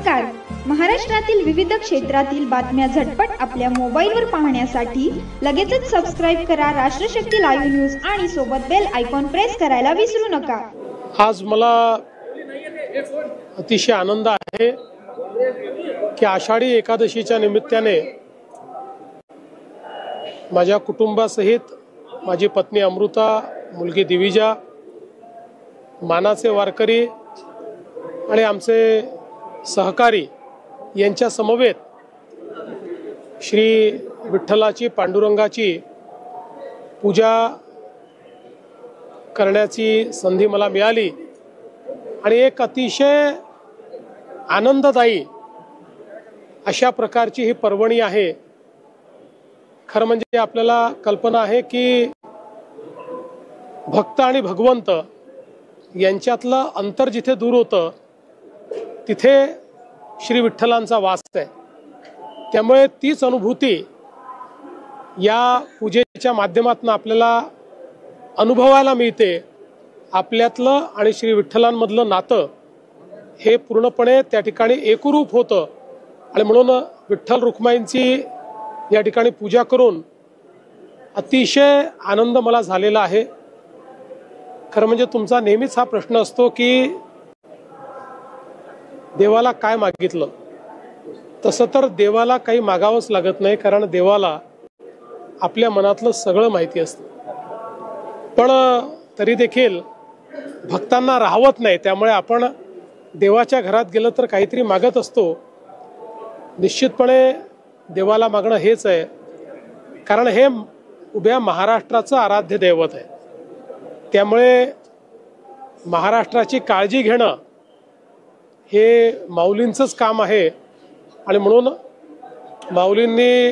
नमस्कार. महाराष्ट्रातील विविध क्षेत्रातील बातम्या झटपट आपल्या मोबाईलवर पाहण्यासाठी लगेचच सबस्क्राइब करा राष्ट्रशक्ती लाईव्ह न्यूज आणि सोबत बेल आयकॉन प्रेस करायला विसरू नका. आज मला अतिशय आनंद आहे की आषाढी एकादशीच्या निमित्ताने माझ्या कुटुंबासहित माझी पत्नी अमृता, मुलगी दिविजा, मानाचे वारकरी आणि आमचे सहकारी यांच्या समवेत श्री विठ्ठलाची, पांडुरंगाची पूजा करण्याची संधी मला मिळाली आणि एक अतिशय आनंददायी अशा प्रकारची ही पर्वणी आहे. खरं म्हणजे आपल्याला कल्पना आहे की भक्त आणि भगवंत यांच्यातलं अंतर जिथे दूर होतं तिथे श्री विठ्ठलांचा वास आहे. त्यामुळे तीच अनुभूती या पूजेच्या माध्यमातून आपल्याला अनुभवायला मिळते. आपल्यातलं आणि श्री विठ्ठलांमधलं नातं हे पूर्णपणे त्या ठिकाणी एकरूप होतं आणि म्हणून विठ्ठल रुक्माईंची या ठिकाणी पूजा करून अतिशय आनंद मला झालेला आहे. खरं म्हणजे तुमचा नेहमीच हा प्रश्न असतो की देवाला काय मागितलं. तसं तर देवाला काही मागावंच लागत नाही, कारण देवाला आपल्या मनातलं सगळं माहिती असतं. पण तरी देखील भक्तांना राहवत नाही, त्यामुळे आपण देवाच्या घरात गेलं तर काहीतरी मागत असतो. निश्चितपणे देवाला मागणं हेच आहे, कारण हे उभ्या महाराष्ट्राचं आराध्य दैवत आहे. त्यामुळे महाराष्ट्राची काळजी घेणं हे माऊलींचंच काम आहे आणि म्हणून माऊलींनी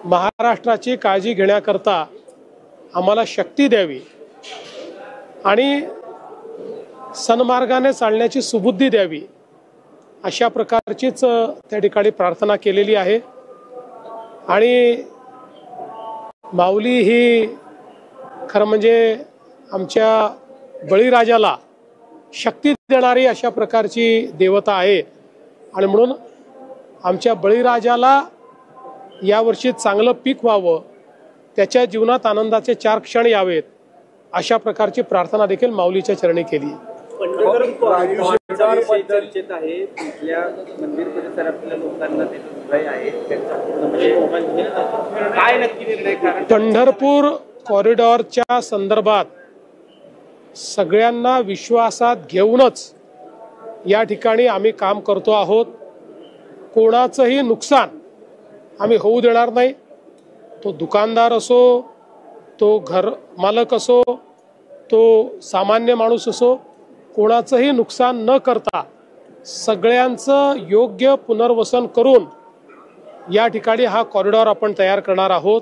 महाराष्ट्राची काळजी घेण्याकरता आम्हाला शक्ती द्यावी आणि सन्मार्गाने चालण्याची सुबुद्धी द्यावी, अशा प्रकारचीच त्या ठिकाणी प्रार्थना केलेली आहे. आणि माऊली ही खरं म्हणजे आमच्या बळीराजाला शक्ती देणारी अशा प्रकारची देवता आहे आणि म्हणून आमच्या बळीराजाला यावर्षी चांगलं पीक व्हावं, त्याच्या जीवनात आनंदाचे 4 क्षण यावेत, अशा प्रकारची प्रार्थना देखील माऊलीच्या चरणी केली. पंढरपूर कॉरिडॉरच्या संदर्भात सगळ्यांना विश्वासात घेऊनच या ठिकाणी आम्ही काम करतो आहोत. कोणाचंही नुकसान आम्ही होऊ देणार नाही. तो दुकानदार असो, तो घर मालक असो, तो सामान्य माणूस असो, कोणाचंही नुकसान न करता सगळ्यांचं योग्य पुनर्वसन करून या ठिकाणी हा कॉरिडॉर आपण तयार करणार आहोत.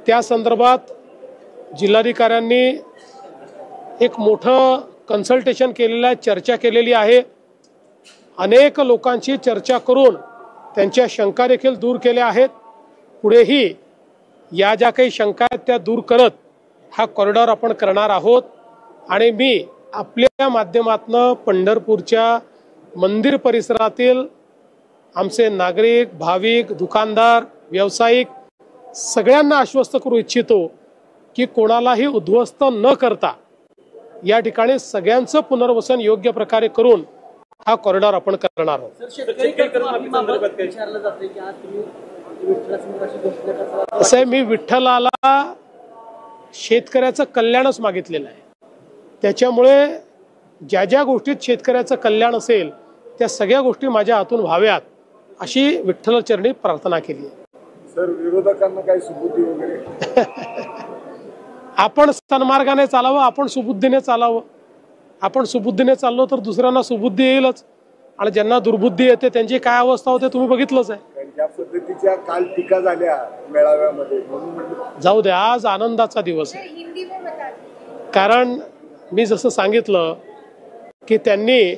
त्या संदर्भात जिल्हाधिकाऱ्यांनी एक मोठं कन्सल्टेशन केलेलं आहे, चर्चा केलेली आहे. अनेक लोकांची चर्चा करून त्यांच्या शंका देखील दूर केल्या आहेत. पुढेही या ज्या काही शंका आहेत त्या दूर करत हा कॉरिडॉर आपण करणार आहोत. आणि मी आपल्या माध्यमातून पंढरपूरच्या मंदिर परिसरातील आमचे नागरिक, भाविक, दुकानदार, व्यावसायिक सगळ्यांना आश्वस्त करू इच्छितो की कोणालाही उद्ध्वस्त न करता या ठिकाणी सगळ्यांचं पुनर्वसन योग्य प्रकारे करून हा कॉरिडॉर आपण करणार आहोत. असं आहे, मी विठ्ठलाला शेतकऱ्याचं कल्याणच मागितलेलं आहे. त्याच्यामुळे ज्या ज्या गोष्टीत शेतकऱ्याचं कल्याण असेल त्या सगळ्या गोष्टी माझ्या हातून व्हाव्यात अशी विठ्ठलचरणी प्रार्थना केली आहे. सर, विरोधकांना काही सुबुद्धी वगैरे आपण सन्मार्गाने चालावं, आपण सुबुद्धीने चालावं. आपण सुबुद्धीने चाललो तर दुसऱ्यांना सुबुद्धी येईलच आणि ज्यांना दुर्बुद्धी येते त्यांची काय अवस्था होते तुम्ही बघितलंच आहे. ज्या पद्धतीच्या काल टीका झाल्या मेळाव्यामध्ये, जाऊ द्या, आज आनंदाचा दिवस आहे. कारण मी जसं सांगितलं की त्यांनी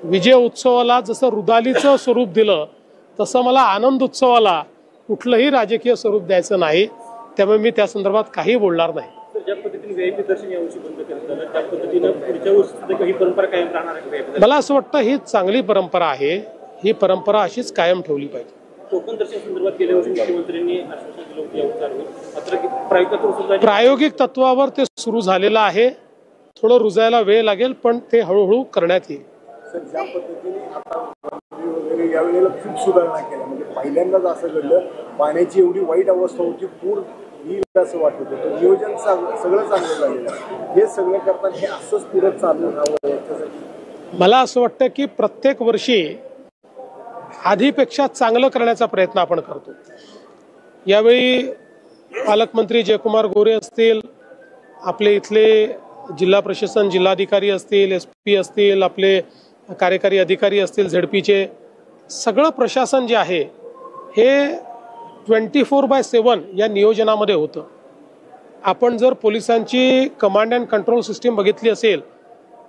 विजय उत्सवाला जसं रुदालीचं स्वरूप दिलं तसं मला आनंद उत्सवाला कुठलंही राजकीय स्वरूप द्यायचं नाही. त्यामुळे मी त्या संदर्भात काही बोलणार नाही. पद्धतीने व्हीआयपी दर्शन यावर्षी बंद करण्यात आलं, त्या पद्धतीनं पुढच्या वर्षी सुद्धा काही परंपरा कायम राहणार आहे VIP? मला असं वाटतं ही चांगली परंपरा आहे, ही परंपरा अशीच कायम ठेवली पाहिजे. कोकण दर्शन संदर्भात गेल्या वर्षी मुख्यमंत्र्यांनी आश्वासन दिलं होतं यावर चालू आहे. मात्र प्रायोगिक सुद्धा प्रायोगिक तत्वावर ते सुरू झालेलं आहे. थोडं रुजायला वेळ लागेल, पण ते हळूहळू करण्यात येईल. सर, ज्या पद्धतीने आता मंत्री वगैरे यावेळेला खूप सुधारणा केल्या, म्हणजे पहिल्यांदाच असं घडलं, पाण्याची एवढी वाईट अवस्था होती, पूर येईल असं वाटत होतं, नियोजन सगळं चांगलं झालेलं आहे. हे सगळं करताना हे असंच पुढे चालू राहावं याच्यासाठी मला असं वाटतं की प्रत्येक वर्षी आधीपेक्षा चांगलं करण्याचा प्रयत्न आपण करतो. यावेळी पालकमंत्री जयकुमार गोरे असतील, आपले इथले जिल्हा प्रशासन जिल्हाधिकारी असतील, SP असतील, आपले कार्यकारी अधिकारी असतील, ZPचे सगळं प्रशासन जे आहे हे 24/7 या नियोजनामध्ये होतं. आपण जर पोलिसांची कमांड अँड कंट्रोल सिस्टीम बघितली असेल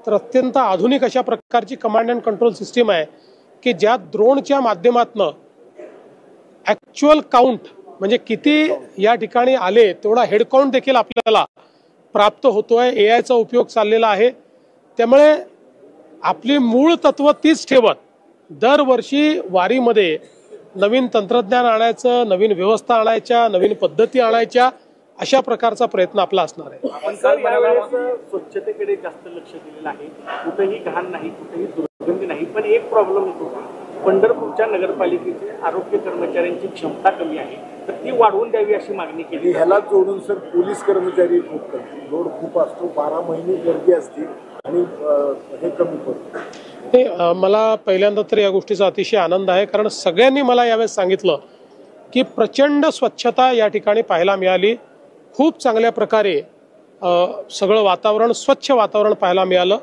तर अत्यंत आधुनिक अशा प्रकारची कमांड अँड कंट्रोल सिस्टीम आहे की ज्यात ड्रोनच्या माध्यमातून ॲक्च्युअल काउंट म्हणजे किती या ठिकाणी आले तेवढा हेड काउंट देखील आपल्याला प्राप्त होतोय. AI चा उपयोग चाललेला आहे. त्यामुळे आपली मूळ तत्व तीच ठेवत दरवर्षी वारीमध्ये नवीन तंत्रज्ञान आणायचं, नवीन व्यवस्था आणायच्या, नवीन पद्धती आणायच्या, अशा प्रकारचा प्रयत्न आपला असणार आहे. आपण काल यावेळेस स्वच्छतेकडे जास्त लक्ष दिलेलं आहे. कुठेही घाण नाही, कुठेही दुर्गंधी नाही. पण एक प्रॉब्लेम येतो, पंढरपूरच्या नगरपालिकेचे आरोग्य कर्मचाऱ्यांची क्षमता कमी आहे, तर ती वाढवून द्यावी अशी मागणी केली. ह्याला जोडून सर पोलीस कर्मचारी खूप कमी, लोड खूप असतो, 12 महिने गर्दी असते आणि हे कमी पडतं. मला पहिल्यांदा तर या गोष्टीचा अतिशय आनंद आहे, कारण सगळ्यांनी मला यावेळेस सांगितलं की प्रचंड स्वच्छता या ठिकाणी पाहायला मिळाली. खूप चांगल्या प्रकारे सगळं वातावरण, स्वच्छ वातावरण पाहायला मिळालं.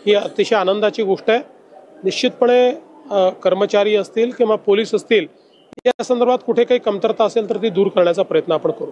ही अतिशय आनंदाची गोष्ट आहे. निश्चितपणे कर्मचारी असतील किंवा पोलीस असतील या संदर्भात कुठे काही कमतरता असेल तर ती दूर करण्याचा प्रयत्न आपण करू.